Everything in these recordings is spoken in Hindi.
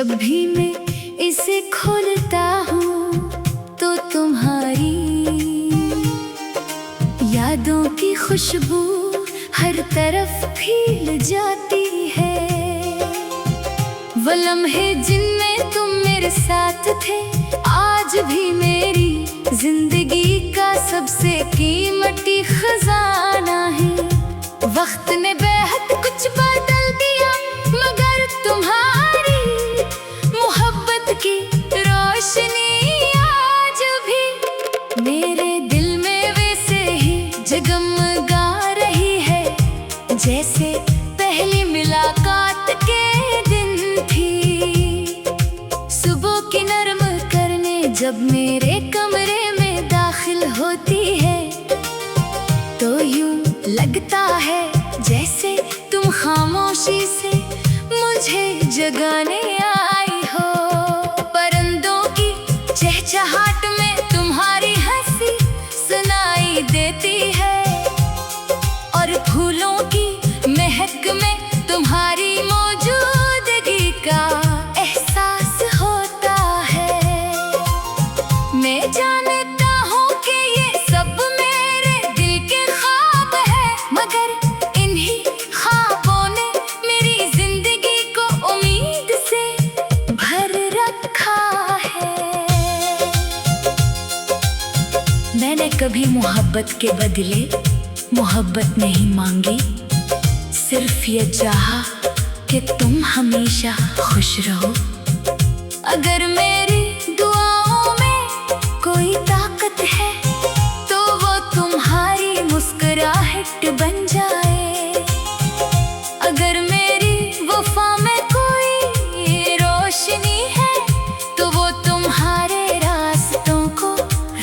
जब भी मैं इसे खोलता हूँ तो तुम्हारी यादों की खुशबू हर तरफ फैल जाती है। वो लम्हे जिनमें तुम मेरे साथ थे आज भी मेरी जिंदगी का सबसे कीमती खजाना है। वक्त ने बेहद कुछ बदल दिया मगर तुम्हारी मोहब्बत की रोशनी आज भी मेरे दिल में वैसे ही जगमगा रही है जैसे पहली मुलाकात के दिन थी। सुबह की नरम करने जब मेरे कमरे में दाखिल होती है तो यूं लगता है जैसे तुम खामोशी से मुझे जगाने आई हो। परिंदों की चहचहाट में तुम्हारी हंसी सुनाई देती है और फूलों की महक में तुम्हारी मौजूदगी का एहसास होता है। मैं जानता हूँ कि ये सब मेरे दिल के ख्वाब है मगर इन्हीं ख्वाबों ने मेरी जिंदगी को उम्मीद से भर रखा है। मैंने कभी मोहब्बत के बदले मोहब्बत नहीं मांगी, सिर्फ ये चाहा कि तुम हमेशा खुश रहो। अगर मेरी दुआओं में कोई ताकत है तो वो तुम्हारी मुस्कुराहट बन जाए। अगर मेरी वफा में कोई रोशनी है तो वो तुम्हारे रास्तों को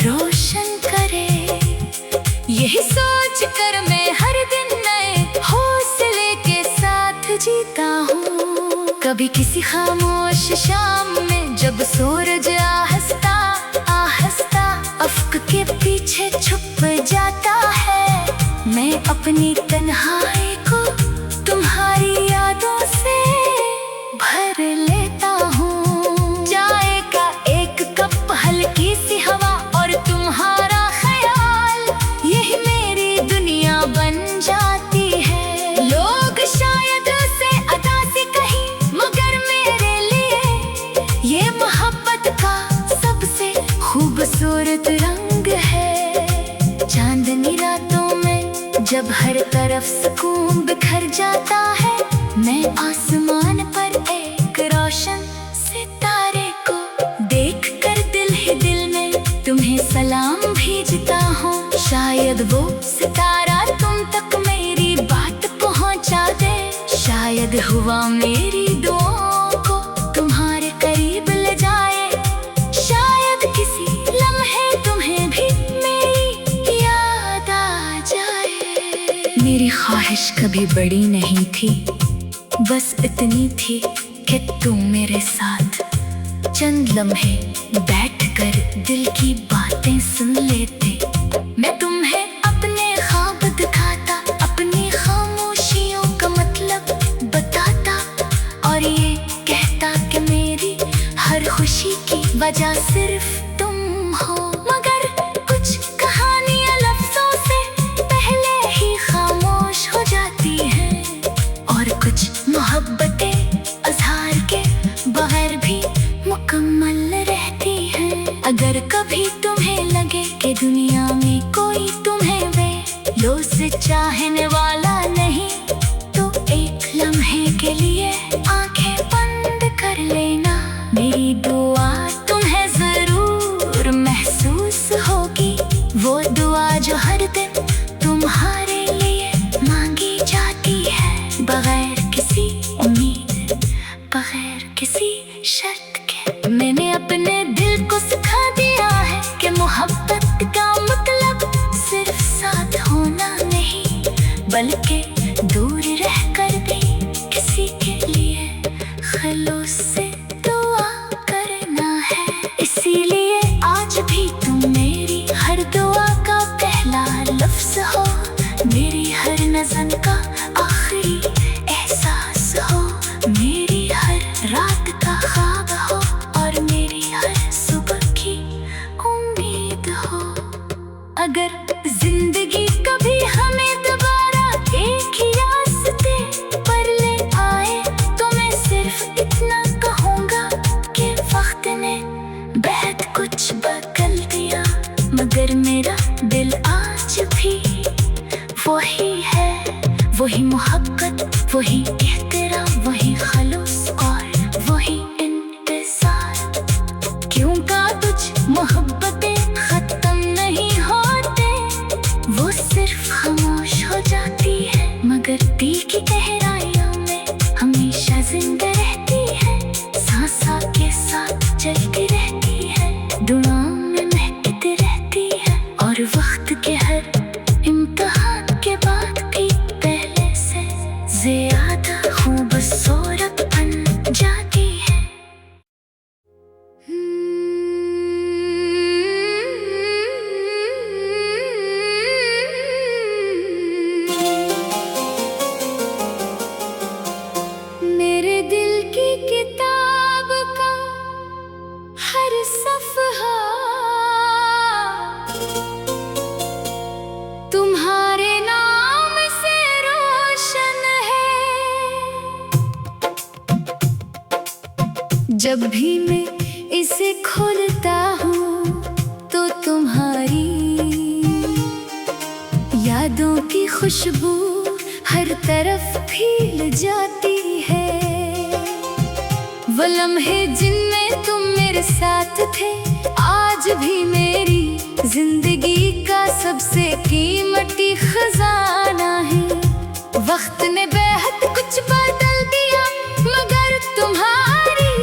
रोशन करे। यही सोच कर मैं हर दिन नए हौसले के साथ जीता हूँ। कभी किसी खामोश शाम में जब सूरज आहिस्ता आहिस्ता अफ्क के पीछे छुप जाता है मैं अपनी तन्हाई को तुम्हारी यादों से भर लेता हूँ। चाय का एक कप हल्की सी हवा और तुम्हारा यही मेरी दुनिया बन जाती है। लोग शायद उसे अदा सी कहीं मगर मेरे लिए ये मोहब्बत का सबसे खूबसूरत रंग है। चांदनी रातों में जब हर तरफ सुकून बिखर जाता है मैं आसमान पर एक रोशन सितारे को देख कर दिल ही दिल में तुम्हें सलाम भेजता हूँ। शायद वो सितारा तुम तक मेरी बात पहुँचा दे, शायद हुआ मेरी दुआओं को तुम्हारे करीब ले जाए। शायद किसी लम्हे तुम्हें भी मेरी याद आ जाए। मेरी ख्वाहिश कभी बड़ी नहीं थी, बस इतनी थी कि तुम मेरे साथ चंद लम्हे बैठकर दिल की बातें सुन लेते। मैं तुम्हें अपने ख्वाब दिखाता, अपनी खामोशियों का मतलब बताता और ये कहता कि मेरी हर खुशी की वजह सिर्फ तुम हो। मगर कुछ कहानियां लफ्जों से पहले ही खामोश हो जाती हैं और कुछ मोहब्बतें अज़हार के बगैर भी मुकम्मल रहती हैं। अगर कभी तुम्हें लगे कि दुनिया में कोई तुम्हें लो से चाहने वाला नहीं तो एक लम्हे के लिए आंखें बंद कर लेना। मेरी दुआ तुम्हें जरूर महसूस होगी, वो दुआ जो हर दिन तुम्हारे लिए मांगी जाती है बगैर किसी उम्मीद बगैर किसी शर्त के। मैंने अपने दिल को सिखा दिया है कि मोहब्बत का मतलब सिर्फ साथ होना नहीं बल्कि दूर रहकर भी किसी के लिए खलूस से दुआ करना है। ख्वाब हो और मेरी हर सुबह की उम्मीद हो। अगर जिंदगी कभी हमें दोबारा एक ही रास्ते पर ले आए तो मैं सिर्फ इतना कहूँगा कि वक्त ने बहुत कुछ बदल दिया, मगर मेरा दिल आज भी वही है। वही मोहब्बत, वही एहतराम, वही खलूस और वही इंतजार। क्यों का कुछ मोहब्बतें खत्म नहीं होते, वो सिर्फ खामोश हो जाती है, मगर दिल की गहराइयों में हमेशा जिंदा रहती है। सांसा के साथ चलती रहती है, दुआओं में महकती रहती है, और वक्त के हर इम्तिहान के बाद भी पहले से ज्यादा खूबसूरत बन जाती है। मेरे दिल की किताब का हर सफ़हा तुम्हारे नाम से रोशन है। जब भी मैं इसे खोलता हूँ तो तुम्हारी यादों की खुशबू हर तरफ फैल जाती है। वो लम्हे जिनमें तुम मेरे साथ थे आज भी मेरी जिंदगी का सबसे कीमती खजाना है। वक्त ने बेहद कुछ बदल दिया, मगर तुम्हारी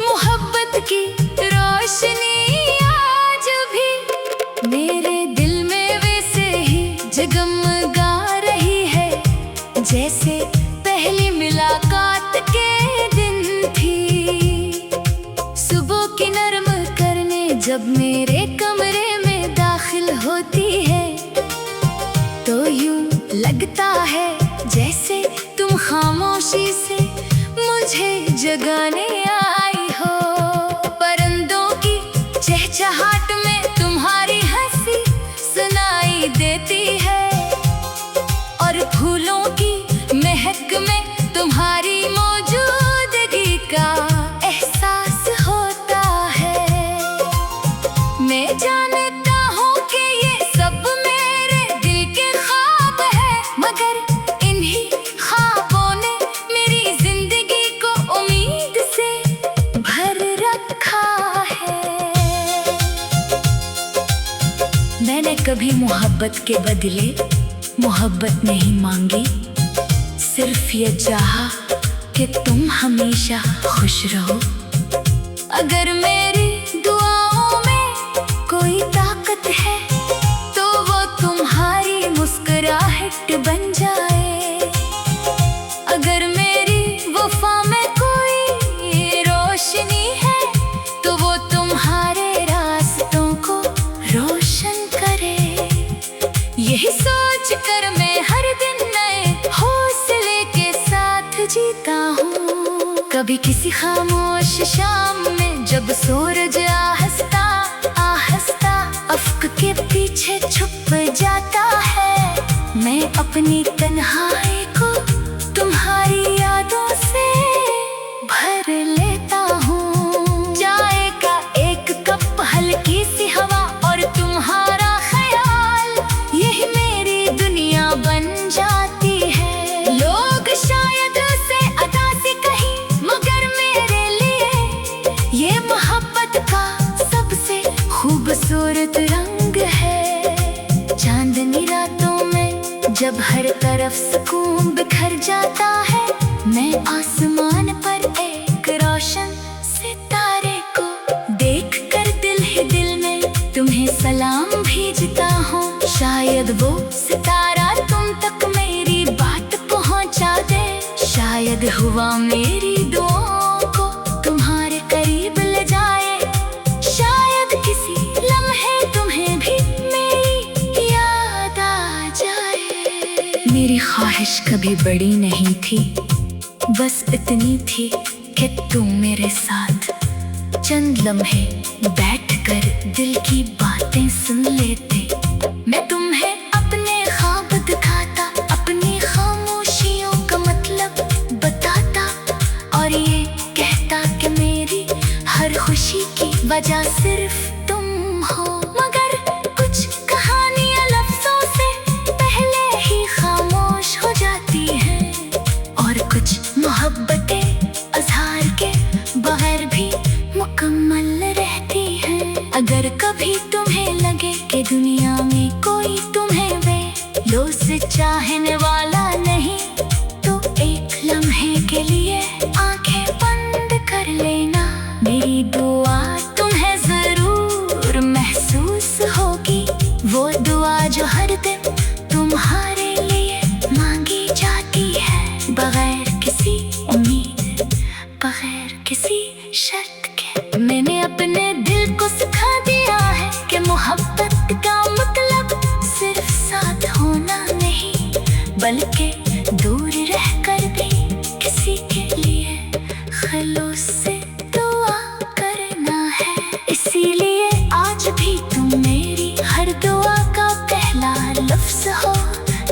मोहब्बत की रोशनी आज भी मेरे दिल में वैसे ही जगमगा रही है, जैसे पहली मुलाकात के दिन थी। सुबह की नरम करने जब मेरे कमरे में दाखिल होती है तो यूं लगता है जैसे तुम खामोशी से मुझे जगाने आई हो। परिंदों की चहचहाट में तुम्हारी हंसी सुनाई देती है, और फूलों की महक में तुम्हारी मौजूदगी का एहसास होता है। मैं जानता हूँ कि ये सब मेरे दिल के ख्वाब है, मगर इन्हीं ख्वाबों ने मेरी जिंदगी को उम्मीद से भर रखा है। मैंने कभी मोहब्बत के बदले मोहब्बत नहीं मांगी, सिर्फ ये चाहा कि तुम हमेशा खुश रहो। अगर मेरी दुआओं में कोई ताकत है तो वो तुम्हारी मुस्कुराहट बन जाए। अगर मेरी वफा में कोई रोशनी है तो वो तुम्हारे रास्तों को रोशन करे। यही सोच कर मैं हर दिन नए हौसले के साथ जीता हूँ। कभी किसी खामोश शाम में जब सूरज आहिस्ता आहिस्ता अफ्क के पीछे छुप जाता है, मैं अपनी तन्हाई को तुम्हारी यादों से भर लेता हूँ। चाय का एक कप, हल्की सी हवा और तुम्हारा ख्याल, यही मेरी दुनिया बन जाती है। लोग शायद उसे अदा से कहीं, मगर मेरे लिए ये मोहब्बत का सबसे खूबसूरत रंग है। चांदनी रातों में जब हर तरफ सुकून बिखर जाता है, मैं आसमान पर एक रोशन सितारे को देख कर दिल ही दिल में तुम्हें सलाम भेजता हूँ। शायद वो सितारा तुम तक मेरी बात पहुँचा दे, शायद हुआ मेरी दुआओं को तुम्हारे करीब ले जाए, शायद किसी लम्हे तुम्हें भी मेरी याद आ जाए। मेरी ख्वाहिश कभी बड़ी नहीं थी, बस इतनी थी कि तुम मेरे साथ चंद लम्हे बैठकर दिल की बातें सुन लेते। मैं तुम्हें अपने ख्वाब दिखाता, अपनी खामोशियों का मतलब बताता, और ये कहता कि मेरी हर खुशी की वजह सिर्फ तुम हो। मगर कुछ कहानियां लफ्जों से पहले ही खामोश हो जाती हैं, और कुछ मोहब्बतें अज़हार के बगैर भी मुकम्मल रहती हैं। अगर कभी तुम्हें लगे कि दुनिया में कोई तुम्हें बेलों से चाहने वाला नहीं, तो एक लम्हे के लिए आंखें बंद कर लेना। मेरी दुआ तुम्हें जरूर महसूस होगी, वो दुआ जो हर दिन तुम्हारे लिए मांगी जाती है, बगैर किसी उम्मीद, बगैर किसी शर्त के। मैंने अपने दिल को सिखा दिया है कि मोहब्बत का मतलब सिर्फ साथ होना नहीं, बल्कि दूर रहकर भी किसी के लिए खलूस से दुआ करना है। इसीलिए आज भी तुम मेरी हर दुआ का पहला लफ्ज हो,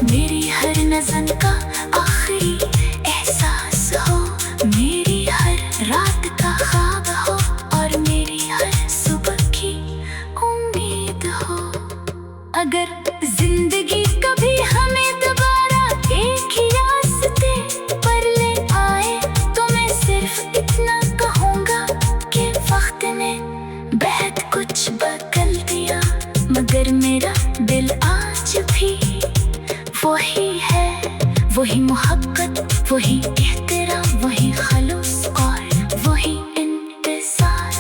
मेरी हर नज़र का आखिरी एहसास हो, मेरी हर रात का ख्वाब हो, और मेरी हर सुबह की उम्मीद हो। अगर जिंदगी कभी हमें दोबारा एक ही रास्ते पर ले आए, तो मैं सिर्फ इतना कहूँगा कि वक्त ने बहुत कुछ बदल दिया, मगर मेरा दिल आज भी वही है। वही मोहब्बत, वही एहतराम, वही खलूस और वही इंतजार।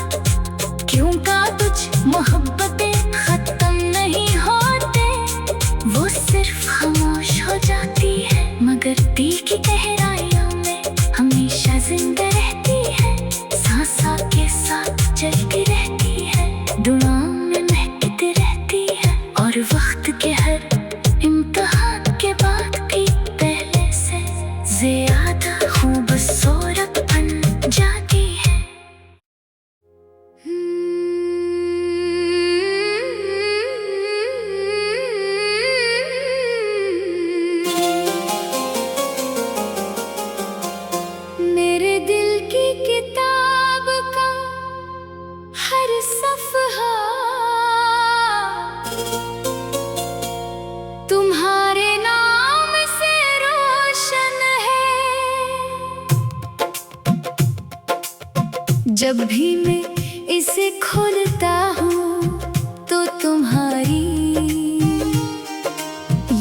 क्यों का कुछ मोहब्बतें खत्म नहीं होते, वो सिर्फ खामोश हो जाती है, मगर दिल की गहराइयों में हमेशा जिंदा रहती है, सांसा के साथ चलती रहती है, दुआओं में महकती रहती है, और वक्त के हर इम्तिहान के बाद भी पहले से ज्यादा खूबसूरत बन जाती है। मेरे दिल की किताब का हर सफ़हा तुम्हारे नाम से रोशन है। जब भी मैं इसे खोलता हूँ तो तुम्हारी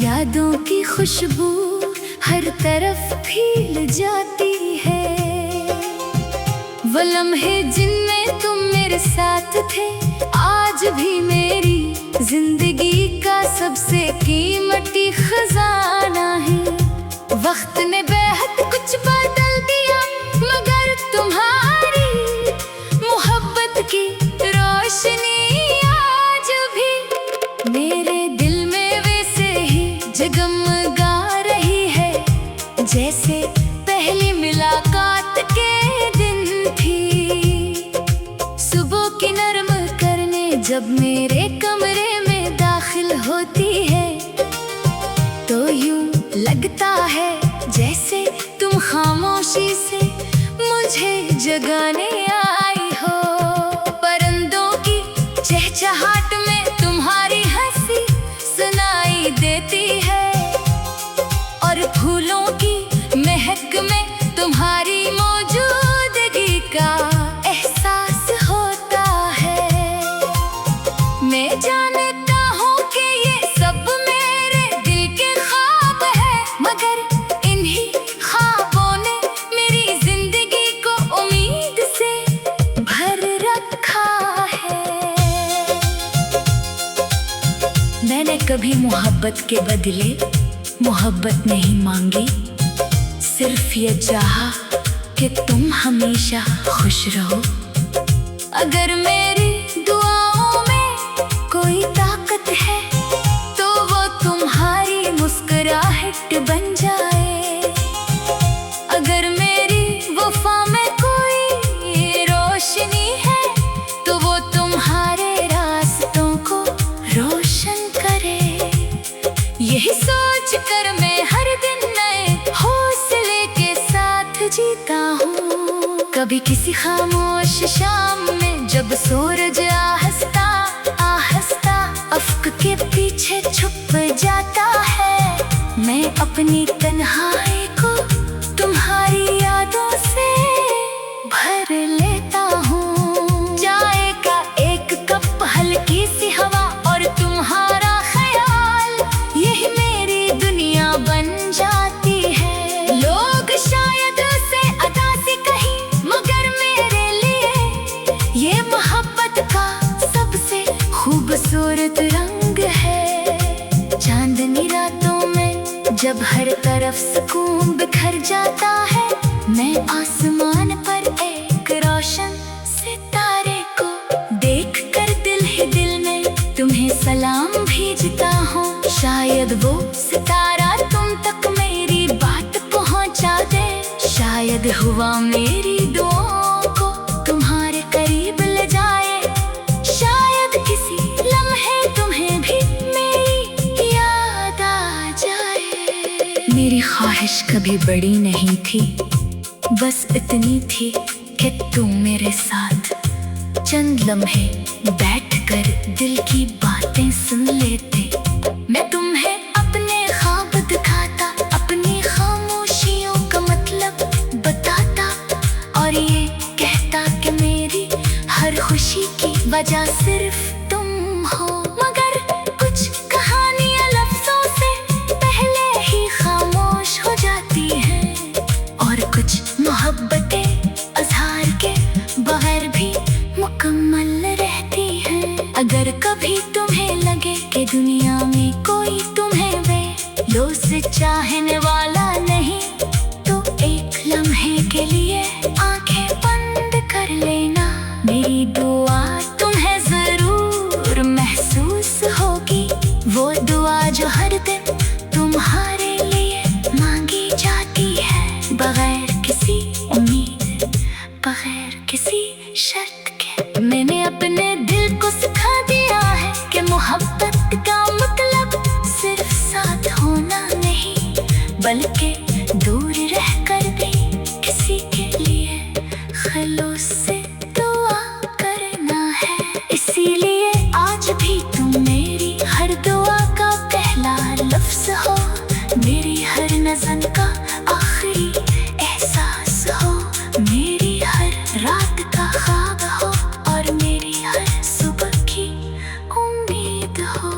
यादों की खुशबू हर तरफ फैल जाती है। वो लम्हे जिनमें तुम मेरे साथ थे आज भी मेरी जिंदगी का सबसे कीमती खजाना है। वक्त ने बेहद कुछ बदल दिया, मगर तुम्हारी मोहब्बत की रोशनी आज भी मेरे दिल में वैसे ही जगमगा रही है, जैसे पहली मुलाकात के दिन थी। सुबह की नरम करने जब मेरे कमरे में दाखिल होती है, तो यूं लगता है जैसे तुम खामोशी से मुझे जगाने आई हो। परिंदों की चहचहाट में तुम्हारी हंसी सुनाई देती है, और फूलों की महक में तुम्हारी मौजूदगी का एहसास होता है। मैं जानता हूँ कि ये सब मेरे दिल के ख्वाब है, मगर इन्हीं ख्वाबों ने मेरी जिंदगी को उम्मीद से भर रखा है। मैंने कभी मोहब्बत के बदले मोहब्बत नहीं मांगी, सिर्फ ये चाहा कि तुम हमेशा खुश रहो। अगर मेरी दुआओं में कोई ताकत है, तो वो तुम्हारी मुस्कुराहट बन जाए। अगर मेरी वफा में कोई कर मैं हर दिन नए हौसले के साथ जीता हूँ। कभी किसी खामोश शाम में जब सूरज आहिस्ता आहिस्ता अफ्क के पीछे छुप जाता है, मैं अपनी तन्हाई को तुम्हारी यादों से भर लेता हूँ। चाय का एक कप, हल्की सी हवा और तुम्हारा ख्याल, यही मेरी दुनिया बन जाती है। लोग शायद उसे अदा सी कहीं, मगर मेरे लिए ये मोहब्बत का सबसे खूबसूरत रंग है। चांदनी रातों में जब हर तरफ सुकून बिखर जाता है, मैं आसमान पर एक रोशन सितारे को देखकर दिल ही दिल में तुम्हें सलाम भेजता हूँ। शायद वो सितारा तुम तक मेरी बात पहुँचा दे, शायद हुआ मेरी दुआओं को तुम्हारे करीब ले जाए, शायद किसी लम्हे तुम्हें भी मेरी याद आ जाए। मेरी ख्वाहिश कभी बड़ी नहीं थी, बस इतनी थी कि तुम मेरे साथ चंद लम्हे बैठकर दिल की बातें सुन लेते। मैं तुम्हें अपने ख्वाब दिखाता, अपनी खामोशियों का मतलब बताता, और ये कहता कि मेरी हर खुशी की वजह सिर्फ तुम हो। मगर कुछ कहानियां लफ्जों से पहले ही खामोश हो जाती हैं, और कुछ मोहब्बतें अज़हार के बगैर भी मुकम्मल रहती हैं। अगर कभी तुम्हें लगे कि दुनिया में कोई तुम्हें बेलो से चाहने वाला नहीं, तो एक लम्हे के लिए आंखें बंद कर लेना। मेरी दुआ तुम्हें जरूर महसूस होगी, वो दुआ जो हर दिन तुम्हारे लिए मांगी जाती है, बगैर किसी उम्मीद, बगैर किसी शर्त के। मैंने अपने दिल को सिखा दिया है कि मोहब्बत का मतलब सिर्फ साथ होना नहीं, बल्कि दूर रहकर भी किसी के लिए खलूस से दुआ करना है। इसीलिए आज भी तुम मेरी हर दुआ का पहला लफ्ज हो, मेरी हर नज़र का आखिरी एहसास हो, मेरी हर रात का ख्वाब हो, और मेरी हर सुबह की उम्मीद हो।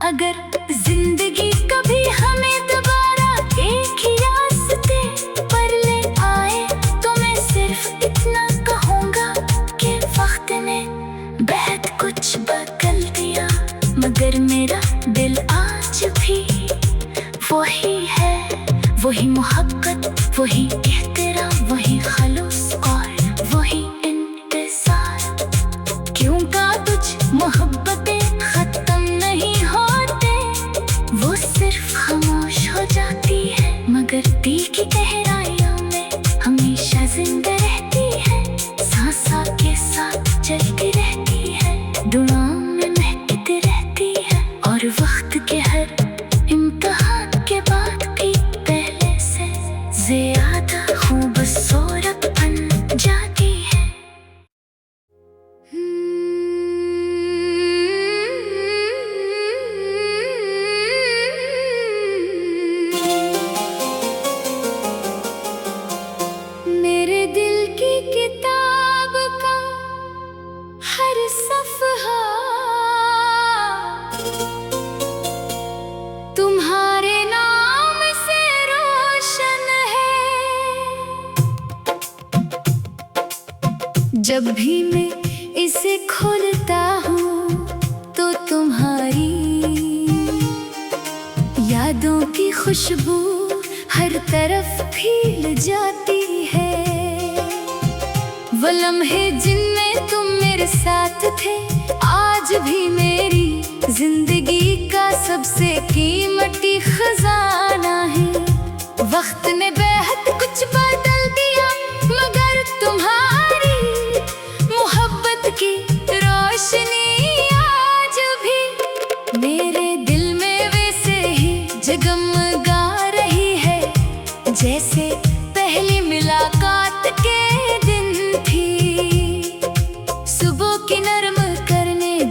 अगर जिंदगी कभी हमें दोबारा एक ही रास्ते पर ले आए, तो मैं सिर्फ इतना कहूँगा कि वक्त ने बहुत कुछ बदल दिया, मगर मेरा दिल आज भी वही है। वही मोहब्बत, वही एहतराम, वही खलूस और वही इंतज़ार। क्यों का कुछ मोहब्बतें खत्म नहीं होते, वो सिर्फ खामोश हो जाती है, मगर दिल की गहराइयों में हमेशा जिंदा रहती है, सांस के साथ चलती रहती है, दुआओं में महकती रहती है, और वक्त के हर इम्तिहान के बाद भी पहले से ज़्यादा खूबसूरत बन जाती है। मेरे दिल की किताब का हर सफ़हा तुम्हारे नाम से रोशन है। जब भी मैं इसे खोलता हूँ तो तुम्हारी यादों की खुशबू हर तरफ फैल जाती है। वो लम्हे जिनमें तुम मेरे साथ थे आज भी मेरी जिंदगी का सबसे कीमती खजाना है। वक्त ने बेहद कुछ बदल दिया, मगर तुम्हारी मोहब्बत की रोशनी आज भी मेरे दिल में वैसे ही जगमगा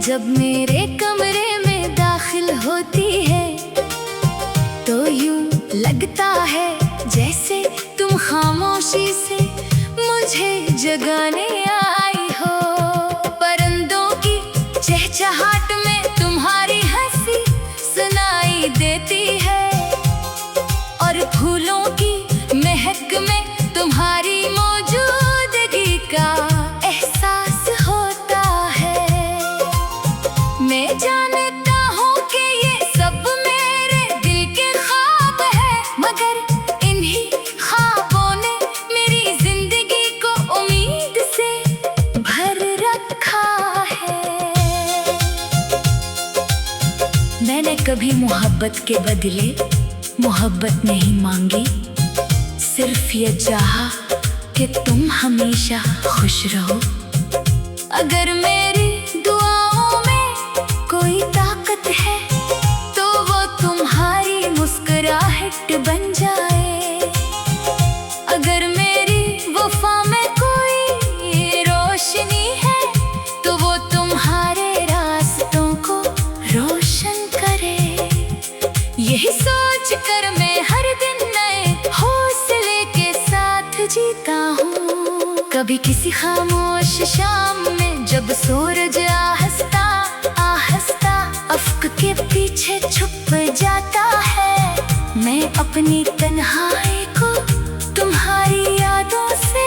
जब मेरे कमरे में दाखिल होती है तो यूं लगता है जैसे तुम खामोशी से मुझे जगाने आई हो। परिंदों की चहचहाट में तुम्हारी हंसी सुनाई देती है और फूलों की महक में तुम्हारी मौजूदगी का एहसास होता है। मैं जानता हूँ कि ये सब मेरे दिल के ख्वाब है, मगर इन्हीं ख्वाबों ने मेरी जिंदगी को उम्मीद से भर रखा है। मैंने कभी मोहब्बत के बदले मोहब्बत नहीं मांगी, सिर्फ ये चाहा कि तुम हमेशा खुश रहो। अगर मेरी दुआओं में कोई ताकत है तो वो तुम्हारी मुस्कुराहट बन जाए। अगर मेरी वफा में कोई रोशनी है तो वो तुम्हारे रास्तों को रोशन करे। यही सोच कर मैं हर दिन नए हौसले के साथ जीता हूँ। कभी किसी खामोश शाम में जब सूरज आहिस्ता आहिस्ता अफ्क के पीछे छुप जाता है, मैं अपनी तन्हाई को तुम्हारी यादों से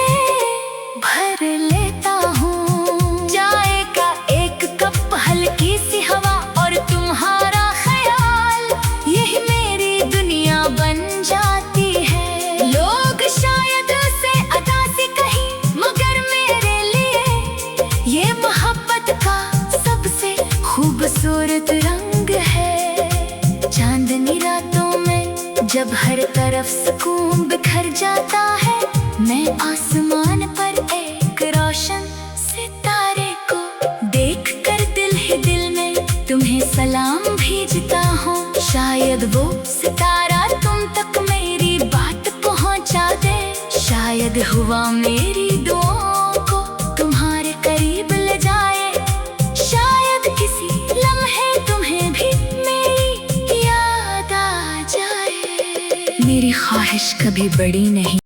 भर लेता हूँ। चाय का एक कप, हल्की सी हवा और तुम्हारा ख्याल, यही मेरी दुनिया बन जाती है। लोग शायद उसे अदा सी कहीं, मगर मेरे लिए ये मोहब्बत का सबसे खूबसूरत रंग है। चांदनी रातों में जब हर तरफ सुकून बिखर जाता है, मैं आसमान पर एक रोशन सितारे को देख कर दिल ही दिल में तुम्हें सलाम भेजता हूँ। शायद वो सितारा तुम तक मेरी बात पहुँचा दे, शायद हुआ मेरी दुआओं को तुम्हारे करीब ले जाए, शायद किसी लम्हे तुम्हें भी मेरी याद आ जाए। मेरी ख्वाहिश कभी बड़ी नहीं